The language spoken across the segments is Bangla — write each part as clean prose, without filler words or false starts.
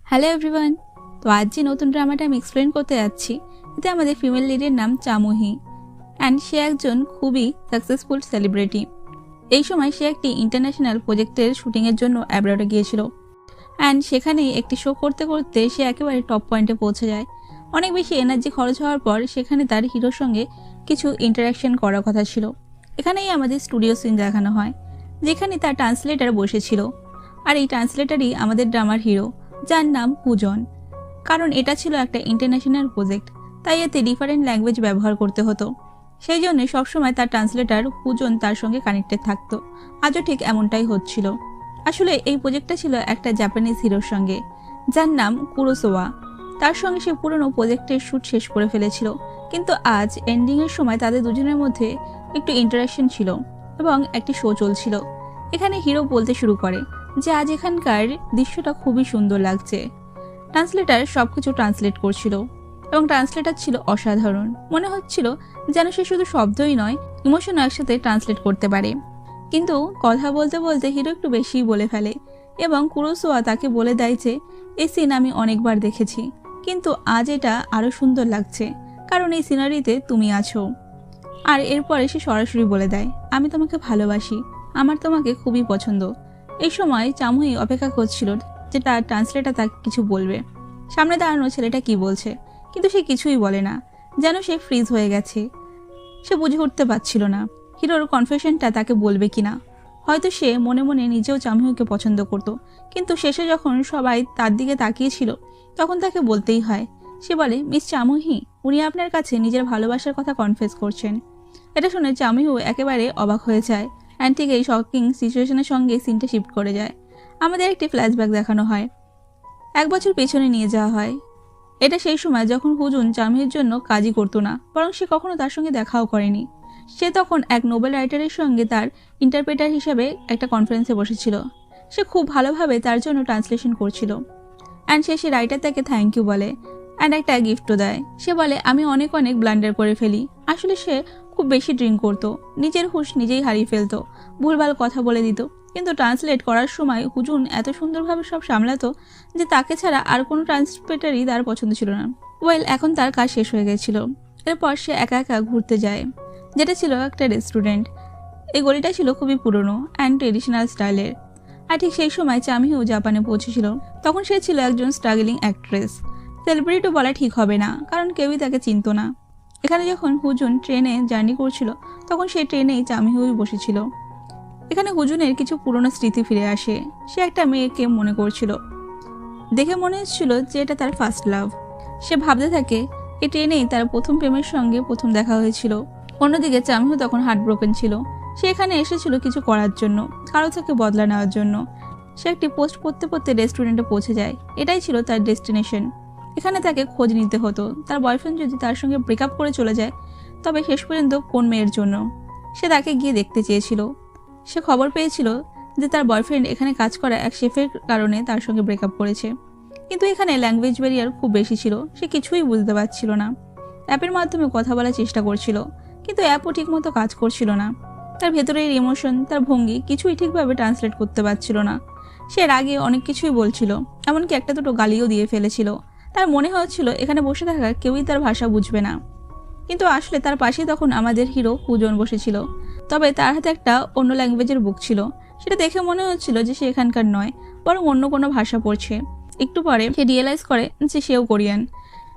Hello everyone. তো আজ যে নতুন ড্রামাটা আমি এক্সপ্লেন করতে যাচ্ছি, এতে আমাদের ফিমেল লিডের নাম চামুহি অ্যান্ড সে একজন খুবই সাকসেসফুল সেলিব্রিটি। এই সময় সে একটি ইন্টারন্যাশনাল প্রজেক্টের শুটিংয়ের জন্য অ্যাব্রডে গিয়েছিল অ্যান্ড সেখানেই একটি শো করতে করতে সে একেবারে টপ পয়েন্টে পৌঁছে যায়। অনেক বেশি এনার্জি খরচ হওয়ার পর সেখানে তার হিরোর সঙ্গে কিছু ইন্টারাকশন করার কথা ছিল। এখানেই আমাদের স্টুডিও সিন দেখানো হয়, যেখানে তার ট্রান্সলেটার বসেছিল। আর এই ট্রান্সলেটারই আমাদের ড্রামার হিরো, যার নাম হুজন। কারণ এটা ছিল একটা ইন্টারন্যাশনাল প্রজেক্ট, তাই এতে ডিফারেন্ট ল্যাঙ্গুয়েজ ব্যবহার করতে হতো। সেই জন্য সবসময় তার ট্রান্সলেটার হুজন তার সঙ্গে কানেক্টেড থাকতো। আজও ঠিক এমনটাই হচ্ছিল। আসলে এই প্রজেক্টটা ছিল একটা জাপানিজ হিরোর সঙ্গে, যার নাম কুরোসাওয়া। তার সঙ্গে সে পুরনো প্রজেক্টের শ্যুট শেষ করে ফেলেছিল, কিন্তু আজ এন্ডিংয়ের সময় তাদের দুজনের মধ্যে একটু ইন্টারাকশন ছিল এবং একটি শো চলছিল। এখানে হিরো বলতে শুরু করে যে আজ এখানকার দৃশ্যটা খুবই সুন্দর লাগছে। ট্রান্সলেটার সবকিছু ট্রান্সলেট করছিল এবং ট্রান্সলেটার ছিল অসাধারণ। মনে হচ্ছিল যেন সে শুধু শব্দই নয়, ইমোশনও একসাথে ট্রান্সলেট করতে পারে। কিন্তু কথা বলতে বলতে হিরো একটু বেশিই বলে ফেলে এবং কুরোসাওয়া তাকে বলে দেয় যে এই সিন আমি অনেকবার দেখেছি, কিন্তু আজ এটা আরও সুন্দর লাগছে কারণ এই সিনারিতে তুমি আছো। আর এরপরে সে সরাসরি বলে দেয় আমি তোমাকে ভালোবাসি, আমার তোমাকে খুবই পছন্দ। এই সময় চামুহি অপেক্ষা করছিল যে তার ট্রান্সলেটার তাকে কিছু বলবে। সামনে দাঁড়ানো ছেলেটা কি বলছে, কিন্তু সে কিছুই বলে না, যেন সে ফ্রিজ হয়ে গেছে। সে বুঝে উঠতে পারছিল না হিরোর কনফেশনটা তাকে বলবে কিনা। হয়তো সে মনে মনে নিজেও চামুহিকে পছন্দ করত, কিন্তু শেষে যখন সবাই তার দিকে তাকিয়েছিল তখন তাকে বলতেই হয়। সে বলে, মিস চামুহি, উনি আপনার কাছে নিজের ভালোবাসার কথা কনফেস করছেন। এটা শুনে চামুহিও একেবারে অবাক হয়ে যায় অ্যান্ড ঠিক এই শকিং সিচুয়েশনের সঙ্গে সিনটা শিফট করে যায়। আমাদের একটি ফ্ল্যাশব্যাক দেখানো হয়, 1 বছর পেছনে নিয়ে যাওয়া হয়। এটা সেই সময় যখন হুজুন চামুহির জন্য কাজই করতো না, বরং সে কখনো তার সঙ্গে দেখাও করেনি। সে তখন এক নোবেল রাইটারের সঙ্গে তার ইন্টারপ্রেটার হিসাবে একটা কনফারেন্সে বসেছিল। সে খুব ভালোভাবে তার জন্য ট্রান্সলেশন করছিল অ্যান্ড শেষে রাইটার তাকে থ্যাংক ইউ বলে অ্যান্ড একটা গিফটও দেয়। সে বলে আমি অনেক ব্লান্ডার করে ফেলি। আসলে সে খুব বেশি ড্রিঙ্ক করতো, নিজের হুঁশ নিজেই হারিয়ে ফেলতো, ভুলভাল কথা বলে দিত। কিন্তু ট্রান্সলেট করার সময় হুজুন এত সুন্দরভাবে সব সামলাতো যে তাকে ছাড়া আর কোনো ট্রান্সলেটারই তার পছন্দ ছিল না। এখন তার কাজ শেষ হয়ে গেছিল। এরপর সে একা একা ঘুরতে যায়, যেটা ছিল একটা রেস্টুরেন্ট। এই গলিটা ছিল খুবই পুরনো অ্যান্ড ট্রেডিশনাল স্টাইলের। আর ঠিক সেই সময় চামুহিও জাপানে পৌঁছেছিল। তখন সে ছিল একজন স্ট্রাগলিং অ্যাক্ট্রেস। সেলিব্রিটি বলা ঠিক হবে না, কারণ কেউই তাকে চিনত না। এখানে যখন হুজুন ট্রেনে জার্নি করছিল তখন সেই ট্রেনেই চামুহিও বসেছিল। এখানে হুজুনের কিছু পুরনো স্মৃতি ফিরে আসে। সে একটা মেয়েকে মনে করছিল, দেখে মনে হচ্ছিল যে এটা তার ফার্স্ট লাভ। সে ভাবতে থাকে এই ট্রেনেই তার প্রথম প্রেমের সঙ্গে প্রথম দেখা হয়েছিল। অন্যদিকে চামুহি তখন হার্ট ব্রোকেন ছিল। সে এখানে এসেছিল কিছু করার জন্য, কারো থেকে বদলা নেওয়ার জন্য। সে একটি পোস্ট পড়তে পড়তে রেস্টুরেন্টে পৌঁছে যায়। এটাই ছিল তার ডেস্টিনেশন। এখানে তাকে খোঁজ নিতে হতো তার বয়ফ্রেন্ড যদি তার সঙ্গে ব্রেকআপ করে চলে যায়, তবে শেষ পর্যন্ত কোন মেয়ের জন্য। সে তাকে গিয়ে দেখতে চেয়েছিল। সে খবর পেয়েছিল যে তার বয়ফ্রেন্ড এখানে কাজ করা এক শেফের কারণে তার সঙ্গে ব্রেকআপ করেছে। কিন্তু এখানে ল্যাঙ্গুয়েজ ব্যারিয়ার খুব বেশি ছিল, সে কিছুই বুঝতে পারছিল না। অ্যাপের মাধ্যমে কথা বলার চেষ্টা করছিল, কিন্তু অ্যাপও ঠিকমতো কাজ করছিল না। তার ভেতরের ইমোশন, তার ভঙ্গি কিছুই ঠিকভাবে ট্রান্সলেট করতে পারছিল না। সে রাগে অনেক কিছুই বলছিল, এমনকি একটা দুটো গালিও দিয়ে ফেলেছিল। তার মনে হচ্ছিল এখানে বসে থাকা কেউই তার ভাষা বুঝবে না। কিন্তু আসলে তার পাশে তখন আমাদের হিরো হুজন বসেছিল, তবে তার হাতে একটা অন্য ল্যাঙ্গুয়েজের বুক ছিল। সেটা দেখে মনে হচ্ছিল যে সে এখানকার নয়, বরং অন্য কোনো ভাষা পড়ছে। একটু পরে সে রিয়েলাইজ করে যে সেও কোরিয়ান।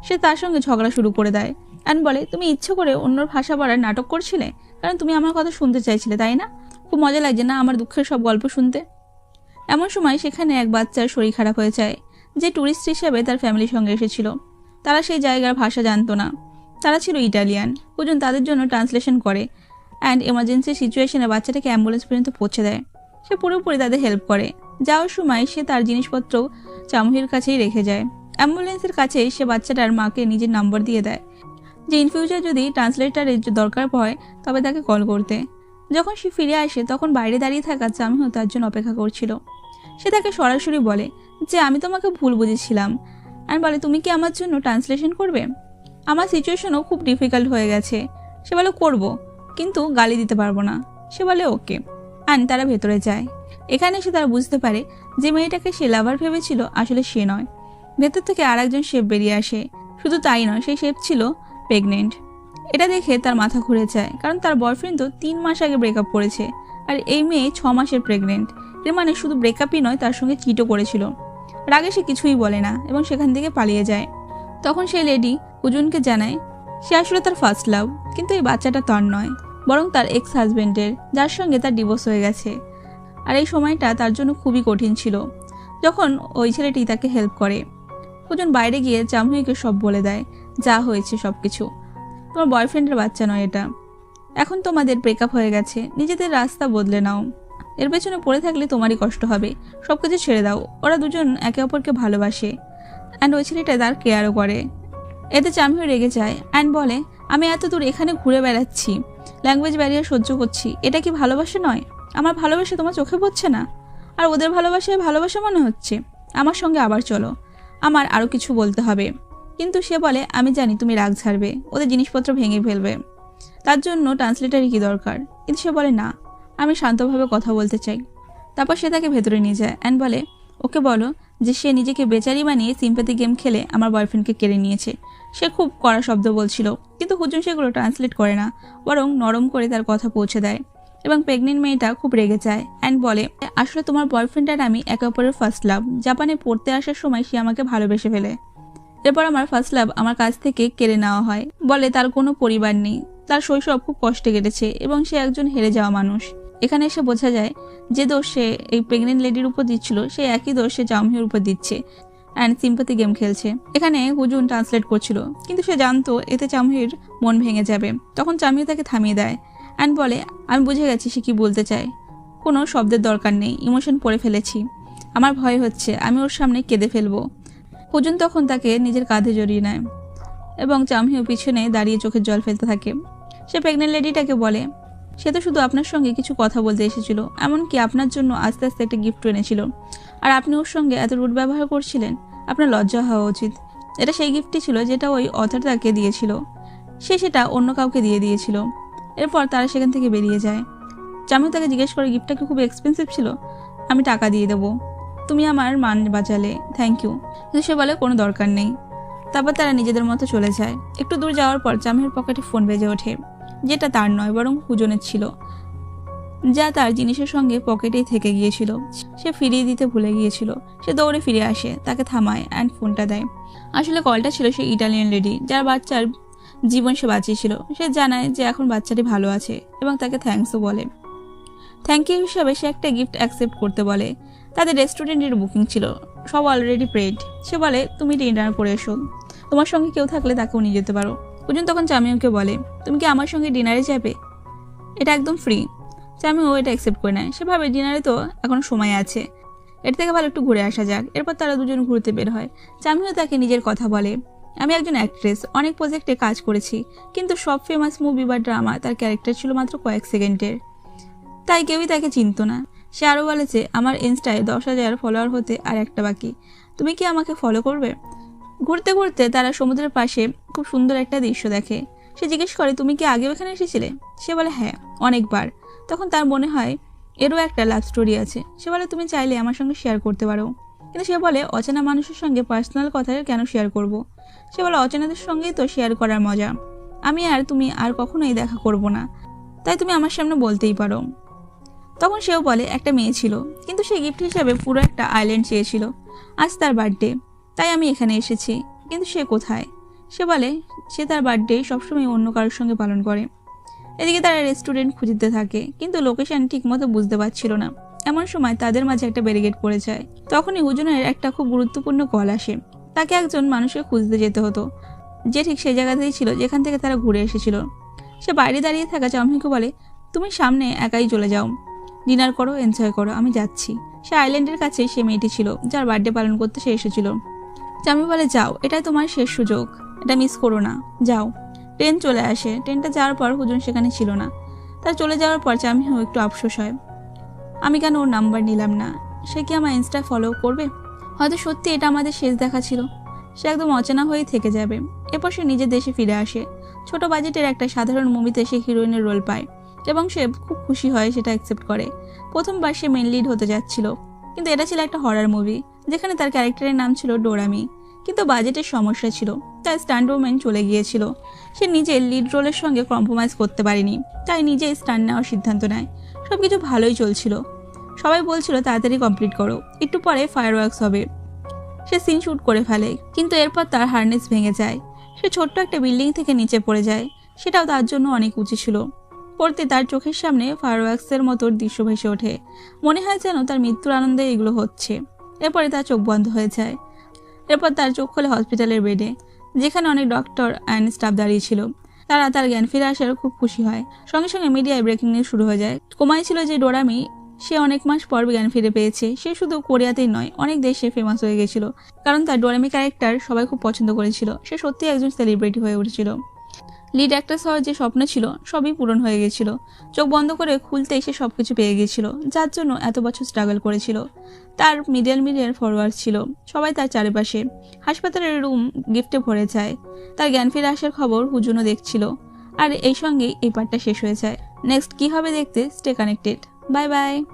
সে তার সঙ্গে ঝগড়া শুরু করে দেয় অ্যান্ড বলে, তুমি ইচ্ছে করে অন্য ভাষা পড়ার নাটক করছিলে, কারণ তুমি আমার কথা শুনতে চাইছিলে, তাই না? খুব মজা লাগছে না আমার দুঃখের সব গল্প শুনতে? এমন সময় সেখানে এক বাচ্চার শরীর খারাপ হয়ে যায়, যে ট্যুরিস্ট হিসেবে তার ফ্যামিলির সঙ্গে এসেছিল। তারা সেই জায়গার ভাষা জানতো না, তারা ছিল ইটালিয়ান। হুজুন তাদের জন্য ট্রান্সলেশন করে অ্যান্ড এমার্জেন্সি সিচুয়েশনে বাচ্চাটাকে অ্যাম্বুলেন্স পর্যন্ত পৌঁছে দেয়। সে পুরোপুরি তাদের হেল্প করে। যাওয়ার সময় সে তার জিনিসপত্র চামুহির কাছেই রেখে যায়। অ্যাম্বুলেন্সের কাছেই সে বাচ্চাটার মাকে নিজের নাম্বার দিয়ে দেয়, যে ইন ফিউচার যদি ট্রান্সলেটারের দরকার হয় তবে তাকে কল করতে। যখন সে ফিরে আসে তখন বাইরে দাঁড়িয়ে থাকা চামুহিও তার জন্য অপেক্ষা করছিল। সে তাকে সরাসরি বলে যে আমি তোমাকে ভুল বুঝেছিলাম অ্যান্ড বলে তুমি কি আমার জন্য ট্রান্সলেশন করবে? আমার সিচুয়েশনও খুব ডিফিকাল্ট হয়ে গেছে। সে বলে করব, কিন্তু গালি দিতে পারবো না। সে বলে ওকে অ্যান্ড তারা ভেতরে যায়। এখানে এসে তারা বুঝতে পারে যে মেয়েটাকে সে লাভার ভেবেছিল আসলে সে নয়, ভেতর থেকে আরেকজন শেফ বেরিয়ে আসে। শুধু তাই নয়, সেই শেফ ছিল প্রেগনেন্ট। এটা দেখে তার মাথা ঘুরে যায়, কারণ তার বয়ফ্রেন্ড তো 3 মাস আগে ব্রেকআপ করেছে, আর এই মেয়ে 6 মাসের প্রেগনেন্ট। এর মানে শুধু ব্রেকআপই নয়, তার সঙ্গে চিটও করেছিল। রাগে সে কিছুই বলে না এবং সেখান থেকে পালিয়ে যায়। তখন সেই লেডি হুজুনকে জানায় সে আসলে তার ফার্স্ট লাভ, কিন্তু এই বাচ্চাটা তার নয়, বরং তার এক্স হাজবেন্ডের, যার সঙ্গে তার ডিভোর্স হয়ে গেছে। আর এই সময়টা তার জন্য খুবই কঠিন ছিল, যখন ওই ছেলেটি তাকে হেল্প করে। হুজুন বাইরে গিয়ে জামহুইকে সব বলে দেয়, যা হয়েছে সব কিছু। তোমার বয়ফ্রেন্ডের বাচ্চা নয় এটা, এখন তোমাদের ব্রেকআপ হয়ে গেছে, নিজেদের রাস্তা বদলে নাও। এর পেছনে পড়ে থাকলে তোমারই কষ্ট হবে, সবকিছু ছেড়ে দাও। ওরা দুজন একে অপরকে ভালোবাসে, অ্যান্ড ওই ছেলেটা তার কেয়ারও করে। এতে জামহিও রেগে যায় অ্যান্ড বলে, আমি এত দূর এখানে ঘুরে বেড়াচ্ছি, ল্যাঙ্গুয়েজ ব্যারিয়ার সহ্য করছি, এটা কি ভালোবাসা নয়? আমার ভালোবাসা তোমার চোখে পড়ছে না? আর ওদের ভালোবাসায় ভালোবাসা মনে হচ্ছে? আমার সঙ্গে আবার চলো, আমার আরও কিছু বলতে হবে। কিন্তু সে বলে, আমি জানি তুমি রাগ ছাড়বে, ওদের জিনিসপত্র ভেঙে ফেলবে, তার জন্য ট্রান্সলেটারই কি দরকার। কিন্তু সে বলে, না, আমি শান্তভাবে কথা বলতে চাই। তারপর সে তাকে ভেতরে নিয়ে যায় অ্যান্ড বলে, ওকে বলো যে সে নিজেকে বেচারি বানিয়ে সিম্প্যাথি গেম খেলে আমার বয়ফ্রেন্ডকে কেড়ে নিয়েছে। সে খুব কড়া শব্দ বলছিল, কিন্তু হুজুন সেগুলো ট্রান্সলেট করে না, বরং নরম করে তার কথা পৌঁছে দেয়। এবং প্রেগনেন্ট মেয়েটা খুব রেগে যায় অ্যান্ড বলে, আসলে তোমার বয়ফ্রেন্ড আর আমি একে অপরের ফার্স্ট লাভ। জাপানে পড়তে আসার সময় সে আমাকে ভালোবেসে ফেলে। এরপর আমার ফার্স্ট লাভ আমার কাছ থেকে কেড়ে নেওয়া হয়। বলে তার কোনো পরিবার নেই, তার শৈশব খুব কষ্টে কেটেছে এবং সে একজন হেরে যাওয়া মানুষ। এখানে এসে বোঝা যায় যে দোষ সে এই প্রেগনেন্ট লেডির উপর দিচ্ছিল, সে একই দোষ সে জামহির উপর দিচ্ছে অ্যান্ড সিম্প্যাথি গেম খেলছে। এখানে হুজুন ট্রান্সলেট করছিল, কিন্তু সে জানতো এতে জামহির মন ভেঙে যাবে। তখন জামহি তাকে থামিয়ে দেয় অ্যান্ড বলে, আমি বুঝে গেছি সে কি বলতে চায়, কোনো শব্দের দরকার নেই, ইমোশন পড়ে ফেলেছি, আমার ভয় হচ্ছে আমি ওর সামনে কেঁদে ফেলবো। হুজুন তখন তাকে নিজের কাঁধে জড়িয়ে নেয় এবং জামহিও পিছনে দাঁড়িয়ে চোখের জল ফেলতে থাকে। সে প্রেগনেন্ট লেডিটাকে বলে, সে তো শুধু আপনার সঙ্গে কিছু কথা বলতে এসেছিল, এমনকি আপনার জন্য আস্তে আস্তে একটা গিফট এনেছিল, আর আপনি ওর সঙ্গে এত রুট ব্যবহার করছিলেন, আপনার লজ্জা হওয়া উচিত। এটা সেই গিফটই ছিল যেটা ওই অথার তাকে দিয়েছিল, সে সেটা অন্য কাউকে দিয়ে দিয়েছিল। এরপর তারা সেখান থেকে বেরিয়ে যায়। জামিও তাকে জিজ্ঞেস করে, গিফটটা কি খুব এক্সপেন্সিভ ছিল? আমি টাকা দিয়ে দেবো, তুমি আমার মান বাঁচালে, থ্যাংক ইউ। কিন্তু সে বলে, কোনো দরকার নেই। তারপর তারা নিজেদের মতো চলে যায়। একটু দূর যাওয়ার পর জামির পকেটে ফোন বেজে ওঠে, যেটা তার নয় বরং হুজনের ছিল, যা তার জিনিসের সঙ্গে পকেটেই থেকে গিয়েছিল। সে ফিরিয়ে দিতে ভুলে গিয়েছিল। সে দৌড়ে ফিরে আসে, তাকে থামায় অ্যান্ড ফোনটা দেয়। আসলে কলটা ছিল সেই ইটালিয়ান লেডি যার বাচ্চার জীবন সে বাঁচিয়েছিল। সে জানায় যে এখন বাচ্চাটি ভালো আছে এবং তাকে থ্যাঙ্কসও বলে। থ্যাংক ইউ হিসাবে সে একটা গিফট অ্যাকসেপ্ট করতে বলে। তাদের রেস্টুরেন্টের বুকিং ছিল, সব অলরেডি পেড। সে বলে, তুমি ডিনার করে এসো, তোমার সঙ্গে কেউ থাকলে তাকেও নিয়ে যেতে পারো। হুজুন তখন জামিউকে বলে, তুমি কি আমার সঙ্গে ডিনারে যাবে? এটা একদম ফ্রি। জামিউ এটা অ্যাকসেপ্ট করে নেয়। সে ভাবে ডিনারে তো এখন সময় আছে, এর থেকে ভালো একটু ঘুরে আসা যাক। এরপর তারা দুজন ঘুরতে বের হয়। জামিউ তাকে নিজের কথা বলে, আমি একজন অ্যাক্ট্রেস, অনেক প্রজেক্টে কাজ করেছি, কিন্তু সব ফেমাস মুভি বা ড্রামা তার ক্যারেক্টার ছিল মাত্র কয়েক সেকেন্ডের, তাই কেউই তাকে চিনত না। সে আরও বলেছে, আমার ইনস্টায় 10,000 ফলোয়ার হতে আর একটা বাকি, তুমি কি আমাকে ফলো করবে? ঘুরতে ঘুরতে তারা সমুদ্রের পাশে খুব সুন্দর একটা দৃশ্য দেখে। সে জিজ্ঞেস করে, তুমি কি আগেও এখানে এসেছিলে? সে বলে, হ্যাঁ, অনেকবার। তখন তার মনে হয় এরও একটা লাভ স্টোরি আছে। সে বলে, তুমি চাইলে আমার সঙ্গে শেয়ার করতে পারো। কিন্তু সে বলে, অচেনা মানুষের সঙ্গে পার্সোনাল কথা কেন শেয়ার করব? সে বলে, অচেনাদের সঙ্গেই তো শেয়ার করার মজা, আমি আর তুমি আর কখনোই দেখা করব না, তাই তুমি আমার সামনে বলতেই পারো। তখন সেও বলে, একটা মেয়ে ছিল, কিন্তু সে গিফট হিসাবে পুরো একটা আইল্যান্ড চেয়েছিল। আজ তার বার্থডে, তাই আমি এখানে এসেছি। কিন্তু সে কোথায়? সে বলে, সে তার বার্থডে সবসময় অন্য কারোর সঙ্গে পালন করে। এদিকে তারা রেস্টুরেন্ট খুঁজতে থাকে, কিন্তু লোকেশন ঠিক মতো বুঝতে পারছিল না। এমন সময় তাদের মাঝে একটা ব্যারিকেড পড়ে যায়। তখনই হুজুনের একটা খুব গুরুত্বপূর্ণ কল আসে। তাকে একজন মানুষকে খুঁজতে যেতে হতো, যে ঠিক সেই জায়গাতেই ছিল যেখান থেকে তারা ঘুরে এসেছিল। সে বাইরে দাঁড়িয়ে থাকা জামহিকে বলে, তুমি সামনে একাই চলে যাও, ডিনার করো, এনজয় করো, আমি যাচ্ছি। সে আইল্যান্ডের কাছে সে মেয়েটি ছিল যার বার্থডে পালন করতে সে এসেছিল। জামি বলে, যাও, এটাই তোমার শেষ সুযোগ, এটা মিস করো না, যাও। ট্রেন চলে আসে। ট্রেনটা যাওয়ার পর হুজুন সেখানে ছিল না। তার চলে যাওয়ার পর জামিও একটু আফসোস হয়, আমি কেন ওর নাম্বার নিলাম না? সে কি আমার ইনস্টা ফলো করবে? হয়তো সত্যি এটা আমাদের শেষ দেখা ছিল। সে একদম অচেনা হয়েই থেকে যাবে। এরপর সে নিজের দেশে ফিরে আসে। ছোট বাজেটের একটা সাধারণ মুভিতে সে হিরোইনের রোল পায় এবং সে খুব খুশি হয়, সেটা অ্যাকসেপ্ট করে। প্রথমবার সে মেন লিড হতে যাচ্ছিল, কিন্তু এটা ছিল একটা হরার মুভি যেখানে তার ক্যারেক্টারের নাম ছিল ডোরামি। কিন্তু বাজেটের সমস্যা ছিল, তাই স্টান্ট ওম্যান চলে গিয়েছিল। সে নিজের লিড রোলের সঙ্গে কম্প্রোমাইজ করতে পারেনি, তাই নিজেই স্টান্ট নেওয়ার সিদ্ধান্ত নেয়। সবকিছু ভালোই চলছিল, সবাই বলছিল তাড়াতাড়ি কমপ্লিট করো, একটু পরে ফায়ারওয়ার্কস হবে। সে সিন শুট করে ফেলে, কিন্তু এরপর তার হার্নেস ভেঙে যায়। সে ছোট্ট একটা বিল্ডিং থেকে নিচে পড়ে যায়, সেটাও তার জন্য অনেক উঁচু ছিল। পড়তে তার চোখের সামনে ফায়ারওয়ার্কসের মতো দৃশ্য ভেসে ওঠে, মনে হয় যেন তার মৃত্যুর আনন্দে এগুলো হচ্ছে। এরপরে তার চোখ বন্ধ হয়ে যায়। এরপর তার চোখ খোলে হসপিটালের বেডে, যেখানে অনেক ডক্টর অ্যান্ড স্টাফ দাঁড়িয়ে ছিল। তারা তার জ্ঞান ফিরে আসার খুব খুশি হয়। সঙ্গে সঙ্গে মিডিয়ায় ব্রেকিং নিউজ শুরু হয়ে যায়। কোমায় ছিল যে ডোরামি, সে অনেক মাস পর জ্ঞান ফিরে পেয়েছে। সে শুধু কোরিয়াতেই নয়, অনেক দেশে ফেমাস হয়ে গেছিল, কারণ তার ডোরামি ক্যারেক্টার সবাই খুব পছন্দ করেছিল। সে সত্যি একজন সেলিব্রিটি হয়ে উঠেছিল। লিড অ্যাক্ট্রেস হওয়ার যে স্বপ্ন ছিল সবই পূরণ হয়ে গেছিল। চোখ বন্ধ করে খুলতেই সে সবকিছু পেয়ে গেছিল, যার জন্য এত বছর স্ট্রাগল করেছিল। তার মিডিয়াল ফলোয়ার ছিল, সবাই তার চারিপাশে। হাসপাতালের রুম গিফটে ভরে যায়। তার জ্ঞান ফিরে আসার খবর হুজুনও দেখছিল। আর এই সঙ্গেই এই পার্টটা শেষ হয়ে যায়। নেক্সট কি হবে দেখতে স্টে কানেক্টেড। Bye bye.